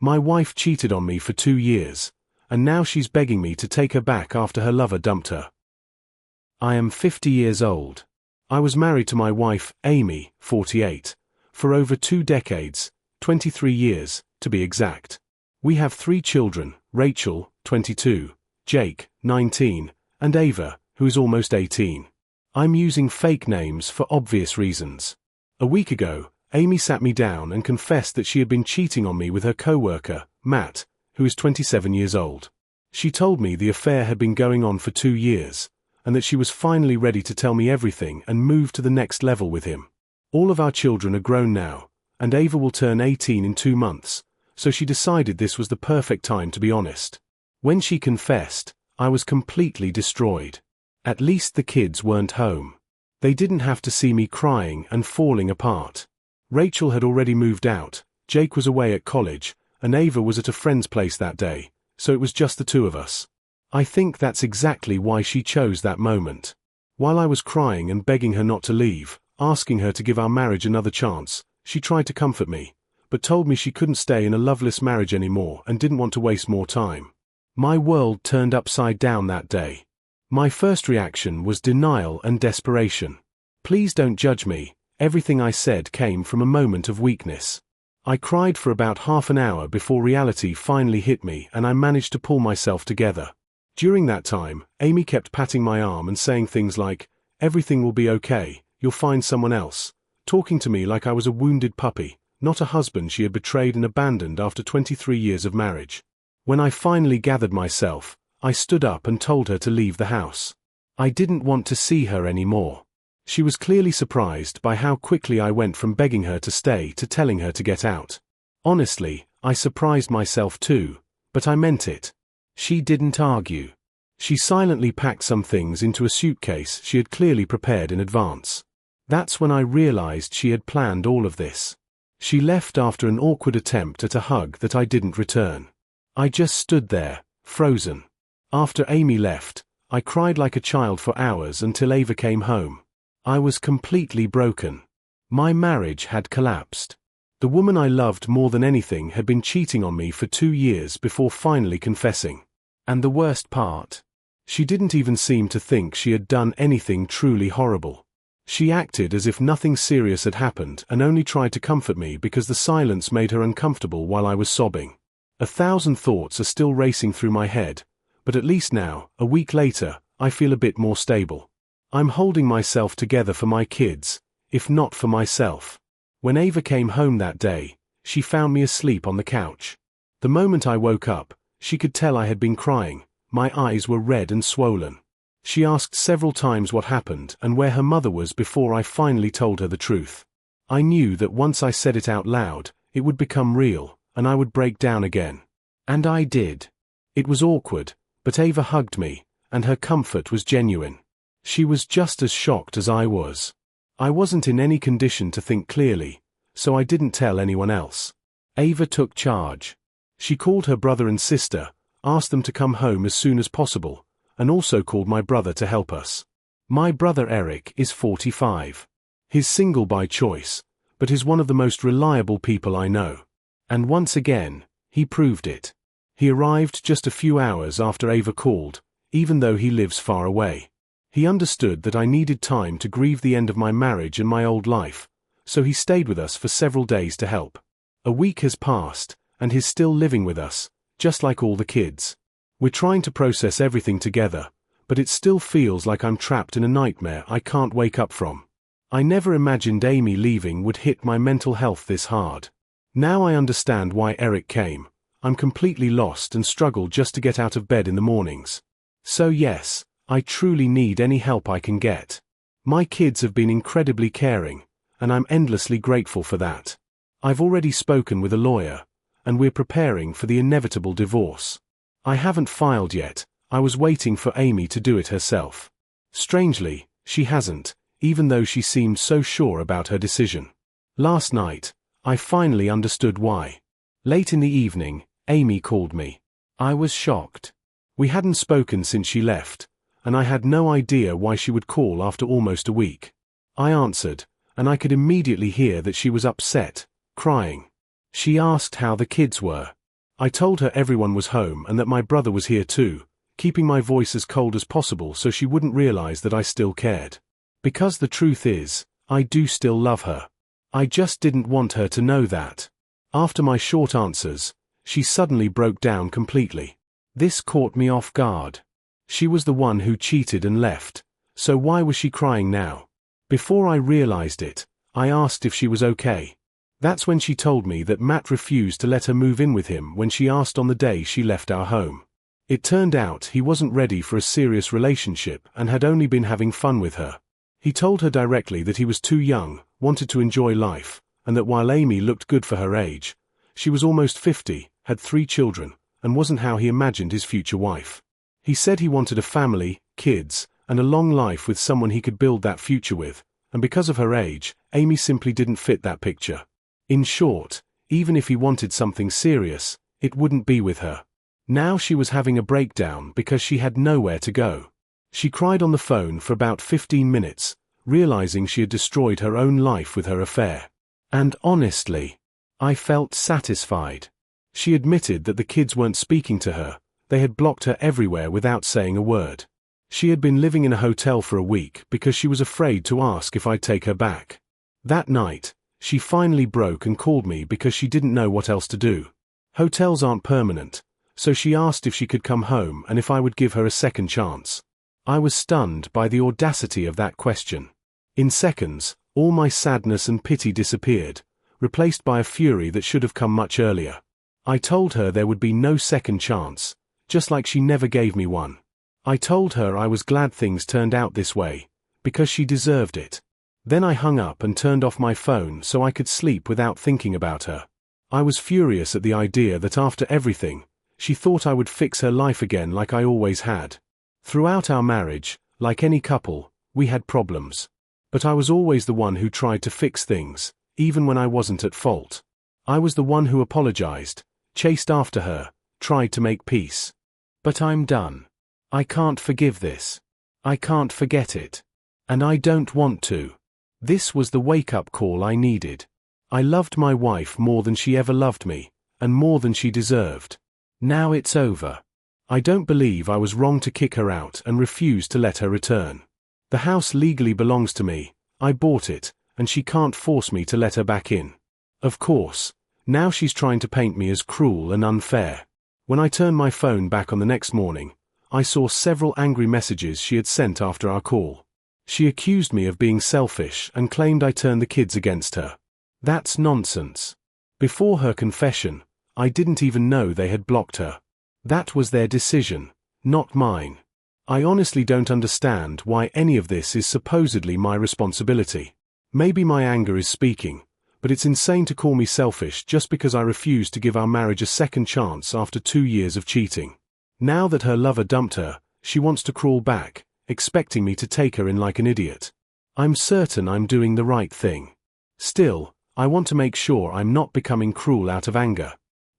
My wife cheated on me for 2 years, and now she's begging me to take her back after her lover dumped her. I am 50 years old. I was married to my wife, Amy, 48, for over 2 decades, 23 years, to be exact. We have 3 children, Rachel, 22, Jake, 19, and Ava, who is almost 18. I'm using fake names for obvious reasons. A week ago, Amy sat me down and confessed that she had been cheating on me with her coworker, Matt, who is 27 years old. She told me the affair had been going on for 2 years, and that she was finally ready to tell me everything and move to the next level with him. All of our children are grown now, and Ava will turn 18 in 2 months, so she decided this was the perfect time to be honest. When she confessed, I was completely destroyed. At least the kids weren't home. They didn't have to see me crying and falling apart. Rachel had already moved out, Jake was away at college, and Ava was at a friend's place that day, so it was just the 2 of us. I think that's exactly why she chose that moment. While I was crying and begging her not to leave, asking her to give our marriage another chance, she tried to comfort me, but told me she couldn't stay in a loveless marriage anymore and didn't want to waste more time. My world turned upside down that day. My first reaction was denial and desperation. Please don't judge me, everything I said came from a moment of weakness. I cried for about half an hour before reality finally hit me and I managed to pull myself together. During that time, Amy kept patting my arm and saying things like, "Everything will be okay, you'll find someone else," talking to me like I was a wounded puppy, not a husband she had betrayed and abandoned after 23 years of marriage. When I finally gathered myself, I stood up and told her to leave the house. I didn't want to see her anymore. She was clearly surprised by how quickly I went from begging her to stay to telling her to get out. Honestly, I surprised myself too, but I meant it. She didn't argue. She silently packed some things into a suitcase she had clearly prepared in advance. That's when I realized she had planned all of this. She left after an awkward attempt at a hug that I didn't return. I just stood there, frozen. After Amy left, I cried like a child for hours until Ava came home. I was completely broken. My marriage had collapsed. The woman I loved more than anything had been cheating on me for 2 years before finally confessing. And the worst part? She didn't even seem to think she had done anything truly horrible. She acted as if nothing serious had happened and only tried to comfort me because the silence made her uncomfortable while I was sobbing. 1,000 thoughts are still racing through my head, but at least now, a week later, I feel a bit more stable. I'm holding myself together for my kids, if not for myself. When Ava came home that day, she found me asleep on the couch. The moment I woke up, she could tell I had been crying, my eyes were red and swollen. She asked several times what happened and where her mother was before I finally told her the truth. I knew that once I said it out loud, it would become real, and I would break down again. And I did. It was awkward, but Ava hugged me, and her comfort was genuine. She was just as shocked as I was. I wasn't in any condition to think clearly, so I didn't tell anyone else. Ava took charge. She called her brother and sister, asked them to come home as soon as possible, and also called my brother to help us. My brother Eric is 45. He's single by choice, but is one of the most reliable people I know. And once again, he proved it. He arrived just a few hours after Ava called, even though he lives far away. He understood that I needed time to grieve the end of my marriage and my old life, so he stayed with us for several days to help. A week has passed, and he's still living with us, just like all the kids. We're trying to process everything together, but it still feels like I'm trapped in a nightmare I can't wake up from. I never imagined Amy leaving would hit my mental health this hard. Now I understand why Eric came. I'm completely lost and struggle just to get out of bed in the mornings. So yes, I truly need any help I can get. My kids have been incredibly caring, and I'm endlessly grateful for that. I've already spoken with a lawyer, and we're preparing for the inevitable divorce. I haven't filed yet, I was waiting for Amy to do it herself. Strangely, she hasn't, even though she seemed so sure about her decision. Last night, I finally understood why. Late in the evening, Amy called me. I was shocked. We hadn't spoken since she left, and I had no idea why she would call after almost a week. I answered, and I could immediately hear that she was upset, crying. She asked how the kids were. I told her everyone was home and that my brother was here too, keeping my voice as cold as possible so she wouldn't realize that I still cared. Because the truth is, I do still love her. I just didn't want her to know that. After my short answers, she suddenly broke down completely. This caught me off guard. She was the one who cheated and left, so why was she crying now? Before I realized it, I asked if she was okay. That's when she told me that Matt refused to let her move in with him when she asked on the day she left our home. It turned out he wasn't ready for a serious relationship and had only been having fun with her. He told her directly that he was too young, wanted to enjoy life, and that while Amy looked good for her age, she was almost 50, had 3 children, and wasn't how he imagined his future wife. He said he wanted a family, kids, and a long life with someone he could build that future with, and because of her age, Amy simply didn't fit that picture. In short, even if he wanted something serious, it wouldn't be with her. Now she was having a breakdown because she had nowhere to go. She cried on the phone for about 15 minutes, realizing she had destroyed her own life with her affair. And honestly, I felt satisfied. She admitted that the kids weren't speaking to her, they had blocked her everywhere without saying a word. She had been living in a hotel for a week because she was afraid to ask if I'd take her back. That night, she finally broke and called me because she didn't know what else to do. Hotels aren't permanent, so she asked if she could come home and if I would give her a second chance. I was stunned by the audacity of that question. In seconds, all my sadness and pity disappeared, replaced by a fury that should have come much earlier. I told her there would be no second chance, just like she never gave me one. I told her I was glad things turned out this way, because she deserved it. Then I hung up and turned off my phone so I could sleep without thinking about her. I was furious at the idea that after everything, she thought I would fix her life again like I always had. Throughout our marriage, like any couple, we had problems. But I was always the one who tried to fix things, even when I wasn't at fault. I was the one who apologized, chased after her, tried to make peace. But I'm done. I can't forgive this. I can't forget it. And I don't want to. This was the wake-up call I needed. I loved my wife more than she ever loved me, and more than she deserved. Now it's over. I don't believe I was wrong to kick her out and refuse to let her return. The house legally belongs to me, I bought it, and she can't force me to let her back in. Of course, now she's trying to paint me as cruel and unfair. When I turned my phone back on the next morning, I saw several angry messages she had sent after our call. She accused me of being selfish and claimed I turned the kids against her. That's nonsense. Before her confession, I didn't even know they had blocked her. That was their decision, not mine. I honestly don't understand why any of this is supposedly my responsibility. Maybe my anger is speaking, but it's insane to call me selfish just because I refused to give our marriage a second chance after 2 years of cheating. Now that her lover dumped her, she wants to crawl back, expecting me to take her in like an idiot. I'm certain I'm doing the right thing. Still, I want to make sure I'm not becoming cruel out of anger.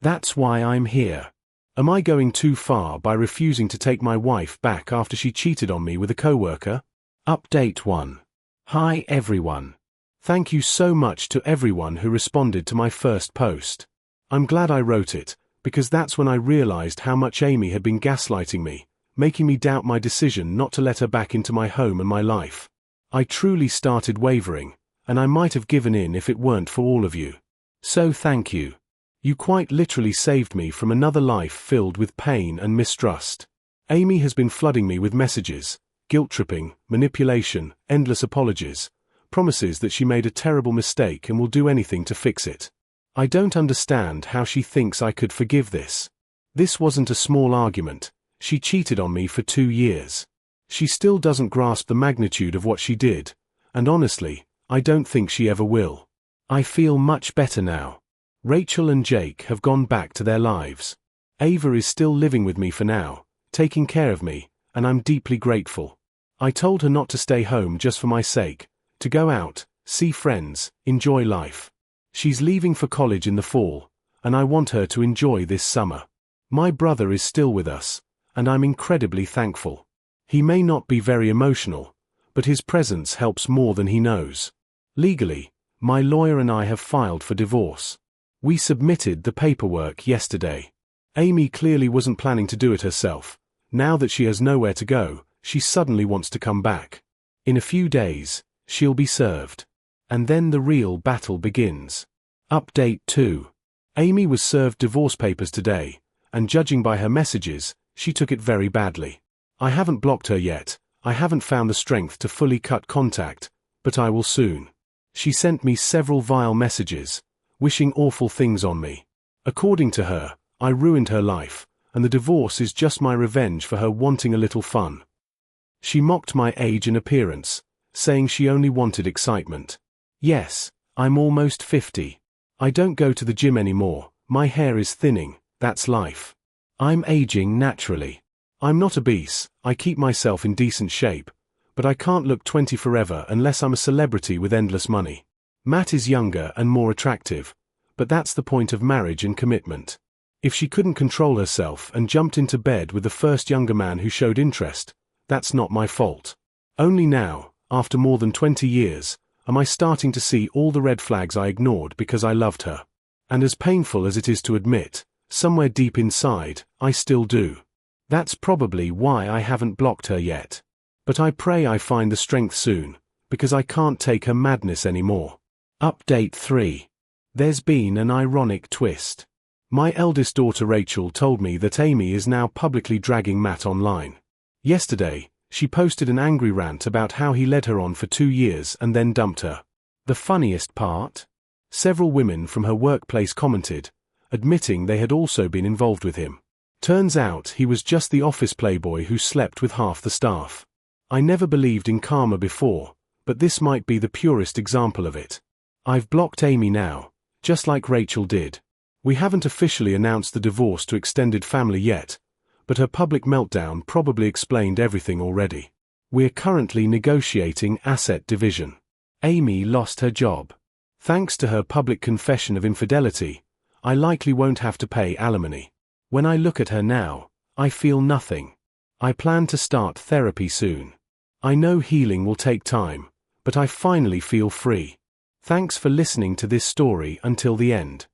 That's why I'm here. Am I going too far by refusing to take my wife back after she cheated on me with a coworker? Update 1. Hi everyone. Thank you so much to everyone who responded to my first post. I'm glad I wrote it, because that's when I realized how much Amy had been gaslighting me, making me doubt my decision not to let her back into my home and my life. I truly started wavering, and I might have given in if it weren't for all of you. So thank you. You quite literally saved me from another life filled with pain and mistrust. Amy has been flooding me with messages, guilt-tripping, manipulation, endless apologies, promises that she made a terrible mistake and will do anything to fix it. I don't understand how she thinks I could forgive this. This wasn't a small argument. She cheated on me for 2 years. She still doesn't grasp the magnitude of what she did, and honestly, I don't think she ever will. I feel much better now. Rachel and Jake have gone back to their lives. Ava is still living with me for now, taking care of me, and I'm deeply grateful. I told her not to stay home just for my sake, to go out, see friends, enjoy life. She's leaving for college in the fall, and I want her to enjoy this summer. My brother is still with us, and I'm incredibly thankful. He may not be very emotional, but his presence helps more than he knows. Legally, my lawyer and I have filed for divorce. We submitted the paperwork yesterday. Amy clearly wasn't planning to do it herself. Now that she has nowhere to go, she suddenly wants to come back. In a few days, she'll be served. And then the real battle begins. Update 2. Amy was served divorce papers today, and judging by her messages, she took it very badly. I haven't blocked her yet, I haven't found the strength to fully cut contact, but I will soon. She sent me several vile messages, wishing awful things on me. According to her, I ruined her life, and the divorce is just my revenge for her wanting a little fun. She mocked my age and appearance, saying she only wanted excitement. Yes, I'm almost 50. I don't go to the gym anymore, my hair is thinning, that's life. I'm aging naturally. I'm not obese, I keep myself in decent shape, but I can't look 20 forever unless I'm a celebrity with endless money. Matt is younger and more attractive, but that's the point of marriage and commitment. If she couldn't control herself and jumped into bed with the first younger man who showed interest, that's not my fault. Only now, after more than 20 years, am I starting to see all the red flags I ignored because I loved her. And as painful as it is to admit, somewhere deep inside, I still do. That's probably why I haven't blocked her yet. But I pray I find the strength soon, because I can't take her madness anymore. Update 3. There's been an ironic twist. My eldest daughter Rachel told me that Amy is now publicly dragging Matt online. Yesterday, she posted an angry rant about how he led her on for 2 years and then dumped her. The funniest part? Several women from her workplace commented, admitting they had also been involved with him. Turns out he was just the office playboy who slept with half the staff. I never believed in karma before, but this might be the purest example of it. I've blocked Amy now, just like Rachel did. We haven't officially announced the divorce to extended family yet, but her public meltdown probably explained everything already. We're currently negotiating asset division. Amy lost her job. Thanks to her public confession of infidelity, I likely won't have to pay alimony. When I look at her now, I feel nothing. I plan to start therapy soon. I know healing will take time, but I finally feel free. Thanks for listening to this story until the end.